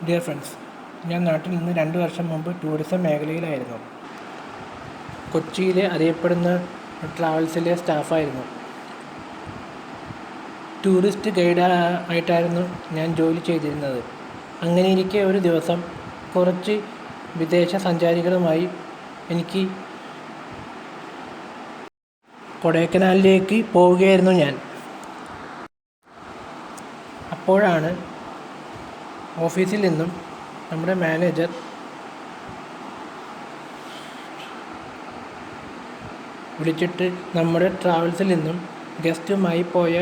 Dear friends, ഞാൻ നാട്ടിൽ നിന്ന് 2 വർഷം മുമ്പ് ടൂറിസം മേഖലയിലായിരുന്നു. കൊച്ചിയിലെ അറിയപ്പെടുന്ന ട്രാവൽസിലെ സ്റ്റാഫായിരുന്നു. ടൂറിസ്റ്റ് ഗൈഡ് ആയിട്ടായിരുന്നു ഞാൻ ജോലി ചെയ്തിരുന്നത്. അങ്ങനെയിരിക്കെ ഒരു ദിവസം കുറച്ച് വിദേശ സഞ്ചാരികളുമായി എനിക്ക് കൊടൈക്കനാലിലേക്ക് പോവുകയായിരുന്നു ഞാൻ. അപ്പോഴാണ് ഓഫീസിൽ നിന്നും നമ്മുടെ മാനേജർ വിളിച്ചിട്ട് നമ്മുടെ ട്രാവൽസിൽ നിന്നും ഗസ്റ്റുമായി പോയ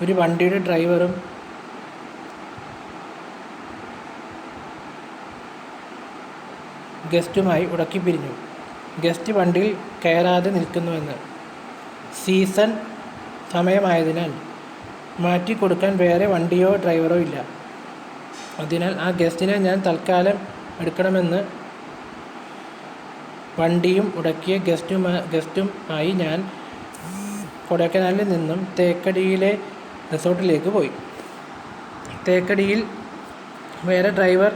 ഒരു വണ്ടിയുടെ ഡ്രൈവറും ഗസ്റ്റുമായി ഉടക്കി പിരിഞ്ഞു. ഗസ്റ്റ് വണ്ടിയിൽ കയറാതെ നിൽക്കുന്നുവെന്ന്. സീസൺ സമയമായതിനാൽ മാറ്റിക്കൊടുക്കാൻ വേറെ വണ്ടിയോ ഡ്രൈവറോ ഇല്ല. അതിനാൽ ആ ഗസ്റ്റിനെ ഞാൻ തൽക്കാലം എടുക്കണമെന്ന് വണ്ടിയും ഉടക്കിയ ഗസ്റ്റും ആയി ഞാൻ കൊടൈക്കനാലിൽ നിന്നും തേക്കടിയിലെ റിസോർട്ടിലേക്ക് പോയി. തേക്കടിയിൽ വേറെ ഡ്രൈവർ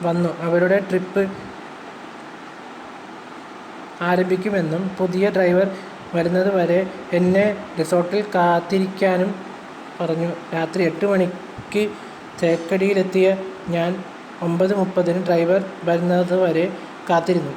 വന്നു അവരുടെ ട്രിപ്പ് ആരംഭിക്കുമെന്നും പുതിയ ഡ്രൈവർ വരുന്നത് വരെ എന്നെ റിസോർട്ടിൽ കാത്തിരിക്കാനും പറഞ്ഞു. രാത്രി 8 മണിക്ക് തേക്കടിയിലെത്തിയ ഞാൻ 9:30 ഡ്രൈവർ വരുന്നത് വരെ കാത്തിരുന്നു.